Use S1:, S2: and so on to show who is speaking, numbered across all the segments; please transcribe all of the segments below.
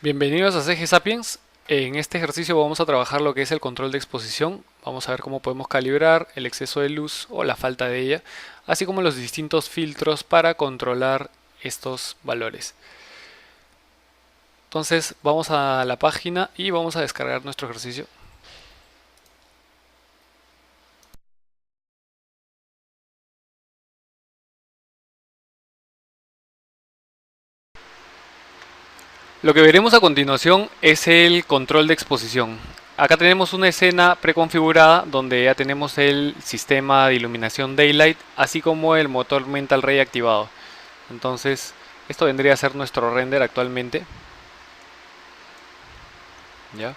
S1: Bienvenidos a CG Sapiens. En este ejercicio vamos a trabajar lo que es el control de exposición. Vamos a ver cómo podemos calibrar el exceso de luz o la falta de ella, así como los distintos filtros para controlar estos valores. Entonces vamos a la página y vamos a descargar nuestro ejercicio. Lo que veremos a continuación es el control de exposición. Acá tenemos una escena preconfigurada donde ya tenemos el sistema de iluminación Daylight, así como el motor Mental Ray activado. Entonces, esto vendría a ser nuestro render actualmente. ¿Ya?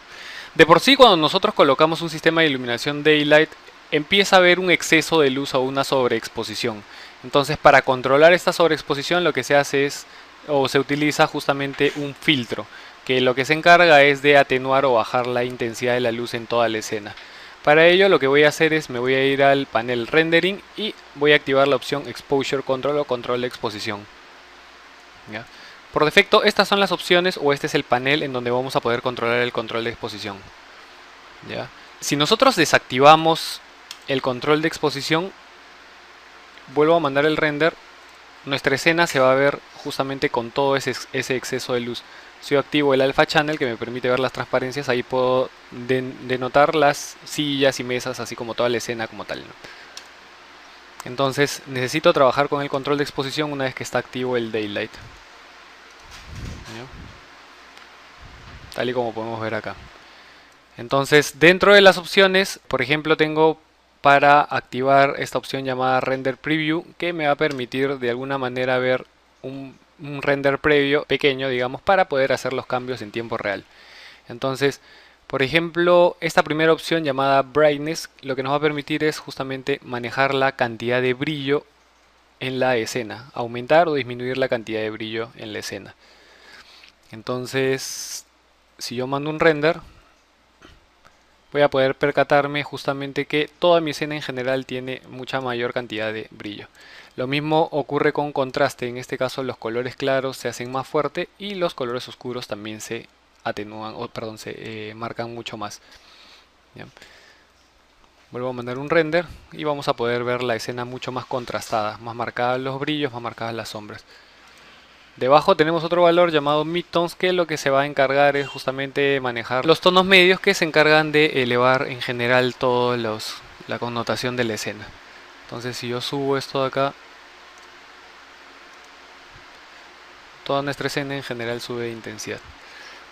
S1: De por sí, cuando nosotros colocamos un sistema de iluminación Daylight, empieza a haber un exceso de luz o una sobreexposición. Entonces, para controlar esta sobreexposición, lo que se hace es, o se utiliza justamente un filtro, que lo que se encarga es de atenuar o bajar la intensidad de la luz en toda la escena. Para ello, lo que voy a hacer es, me voy a ir al panel Rendering y voy a activar la opción Exposure Control o control de exposición. ¿Ya? Por defecto, estas son las opciones o este es el panel en donde vamos a poder controlar el control de exposición. ¿Ya? Si nosotros desactivamos el control de exposición, vuelvo a mandar el render, nuestra escena se va a ver justamente con todo ese exceso de luz. Si yo activo el alpha channel que me permite ver las transparencias, ahí puedo denotar las sillas y mesas, así como toda la escena como tal, ¿no? Entonces necesito trabajar con el control de exposición una vez que está activo el daylight. ¿Ya? Tal y como podemos ver acá. Entonces, dentro de las opciones, por ejemplo, tengo para activar esta opción llamada Render Preview, que me va a permitir de alguna manera ver un render previo pequeño, digamos, para poder hacer los cambios en tiempo real. Entonces, por ejemplo, esta primera opción llamada Brightness, lo que nos va a permitir es justamente manejar la cantidad de brillo en la escena, aumentar o disminuir la cantidad de brillo en la escena. Entonces, si yo mando un render, voy a poder percatarme justamente que toda mi escena en general tiene mucha mayor cantidad de brillo. Lo mismo ocurre con contraste, en este caso los colores claros se hacen más fuertes y los colores oscuros también se atenúan, o perdón, se marcan mucho más. ¿Ya? Vuelvo a mandar un render y vamos a poder ver la escena mucho más contrastada, más marcadas los brillos, más marcadas las sombras. Debajo tenemos otro valor llamado midtones, que lo que se va a encargar es justamente manejar los tonos medios que se encargan de elevar en general toda la connotación de la escena. Entonces si yo subo esto de acá, toda nuestra escena en general sube de intensidad.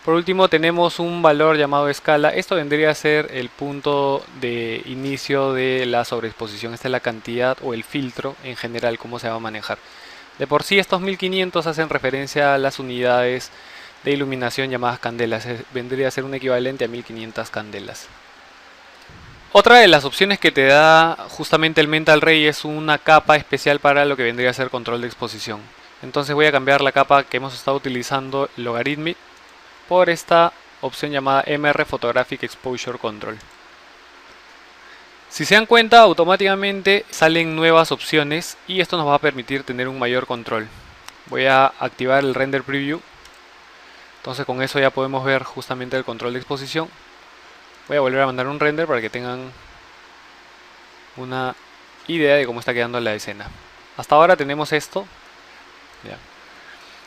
S1: Por último tenemos un valor llamado escala. Esto vendría a ser el punto de inicio de la sobreexposición. Esta es la cantidad o el filtro en general, cómo se va a manejar. De por sí estos 1500 hacen referencia a las unidades de iluminación llamadas candelas. Vendría a ser un equivalente a 1500 candelas. Otra de las opciones que te da justamente el Mental Ray es una capa especial para lo que vendría a ser control de exposición. Entonces voy a cambiar la capa que hemos estado utilizando, Logarithmic, por esta opción llamada MR Photographic Exposure Control. Si se dan cuenta, automáticamente salen nuevas opciones y esto nos va a permitir tener un mayor control. Voy a activar el Render Preview. Entonces con eso ya podemos ver justamente el control de exposición. Voy a volver a mandar un render para que tengan una idea de cómo está quedando la escena. Hasta ahora tenemos esto. Ya.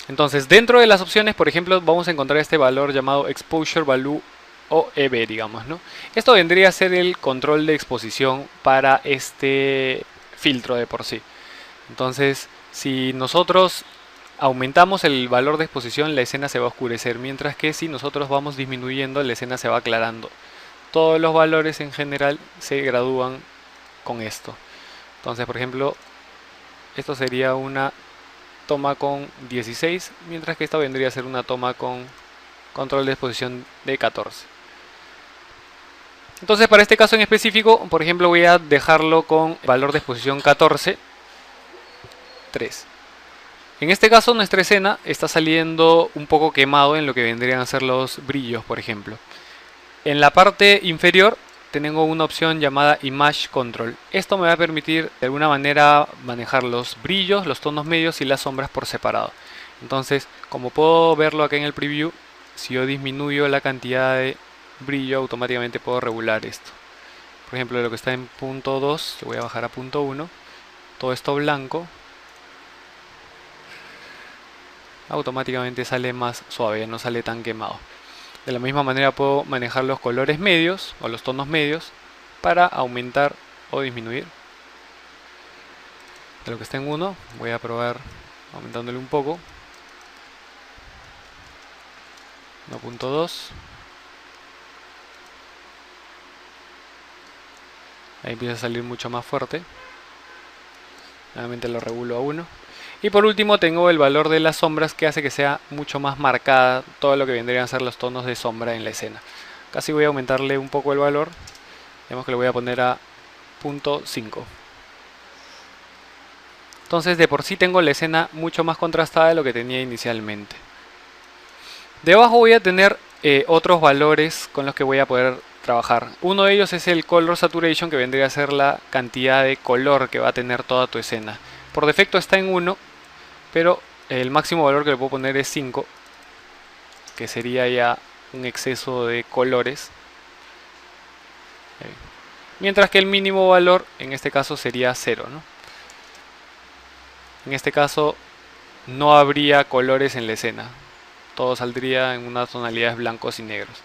S1: Entonces dentro de las opciones, por ejemplo, vamos a encontrar este valor llamado Exposure Value o EV, digamos, ¿no? Esto vendría a ser el control de exposición para este filtro de por sí. Entonces, si nosotros aumentamos el valor de exposición, la escena se va a oscurecer, mientras que si nosotros vamos disminuyendo, la escena se va aclarando. Todos los valores en general se gradúan con esto. Entonces, por ejemplo, esto sería una toma con 16, mientras que esta vendría a ser una toma con control de exposición de 14. Entonces para este caso en específico, por ejemplo, voy a dejarlo con valor de exposición 14, 3. En este caso nuestra escena está saliendo un poco quemado en lo que vendrían a ser los brillos, por ejemplo. En la parte inferior tengo una opción llamada Image Control. Esto me va a permitir de alguna manera manejar los brillos, los tonos medios y las sombras por separado. Entonces, como puedo verlo acá en el preview, si yo disminuyo la cantidad de brillo, automáticamente puedo regular esto. Por ejemplo, lo que está en punto 2, lo voy a bajar a punto 1. Todo esto blanco automáticamente sale más suave, ya no sale tan quemado. De la misma manera puedo manejar los colores medios o los tonos medios para aumentar o disminuir. De lo que está en 1 voy a probar aumentándole un poco. 1.2. Ahí empieza a salir mucho más fuerte. Nuevamente lo regulo a 1. Y por último tengo el valor de las sombras, que hace que sea mucho más marcada todo lo que vendrían a ser los tonos de sombra en la escena. Casi voy a aumentarle un poco el valor. Digamos que le voy a poner a 0.5. Entonces de por sí tengo la escena mucho más contrastada de lo que tenía inicialmente. Debajo voy a tener otros valores con los que voy a poder trabajar. Uno de ellos es el Color Saturation, que vendría a ser la cantidad de color que va a tener toda tu escena. Por defecto está en 1, pero el máximo valor que le puedo poner es 5, que sería ya un exceso de colores. Mientras que el mínimo valor en este caso sería 0, ¿no? En este caso no habría colores en la escena. Todo saldría en unas tonalidades blancos y negros.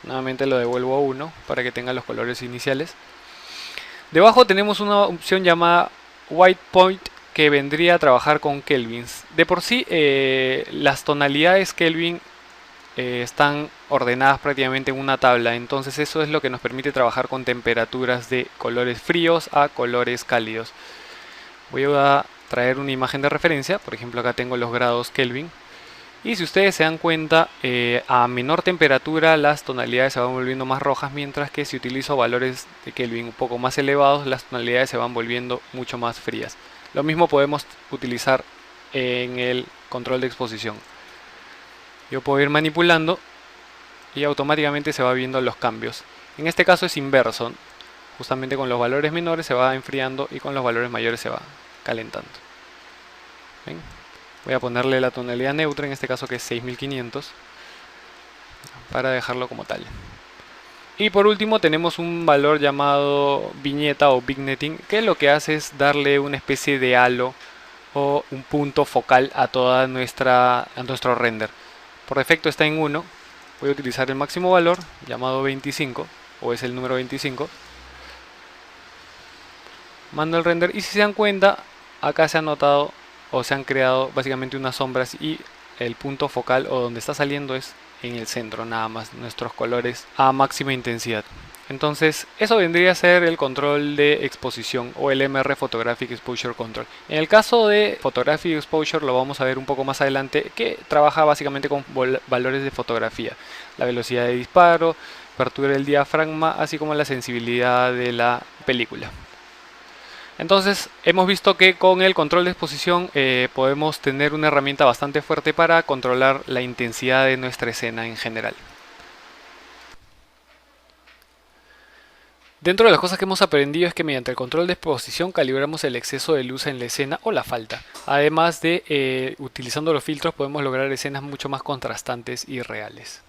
S1: Nuevamente lo devuelvo a 1 para que tenga los colores iniciales. Debajo tenemos una opción llamada White Point, que vendría a trabajar con kelvins. De por sí las tonalidades Kelvin están ordenadas prácticamente en una tabla, entonces eso es lo que nos permite trabajar con temperaturas de colores fríos a colores cálidos. Voy a traer una imagen de referencia, por ejemplo acá tengo los grados Kelvin. Y si ustedes se dan cuenta, a menor temperatura las tonalidades se van volviendo más rojas, mientras que si utilizo valores de Kelvin un poco más elevados, las tonalidades se van volviendo mucho más frías. Lo mismo podemos utilizar en el control de exposición. Yo puedo ir manipulando y automáticamente se va viendo los cambios. En este caso es inverso, justamente con los valores menores se va enfriando y con los valores mayores se va calentando. ¿Ven? Voy a ponerle la tonalidad neutra, en este caso que es 6500, para dejarlo como tal. Y por último tenemos un valor llamado viñeta o vignetting, que lo que hace es darle una especie de halo o un punto focal a nuestro render. Por defecto está en 1, voy a utilizar el máximo valor llamado 25, o es el número 25. Mando el render y si se dan cuenta, acá se ha notado o se han creado básicamente unas sombras y el punto focal o donde está saliendo es en el centro nada más, nuestros colores a máxima intensidad. Entonces eso vendría a ser el control de exposición o el MR Photographic Exposure Control. En el caso de Photographic Exposure lo vamos a ver un poco más adelante, que trabaja básicamente con valores de fotografía, la velocidad de disparo, apertura del diafragma, así como la sensibilidad de la película. Entonces hemos visto que con el control de exposición podemos tener una herramienta bastante fuerte para controlar la intensidad de nuestra escena en general. Dentro de las cosas que hemos aprendido es que mediante el control de exposición calibramos el exceso de luz en la escena o la falta. Además de utilizando los filtros podemos lograr escenas mucho más contrastantes y reales.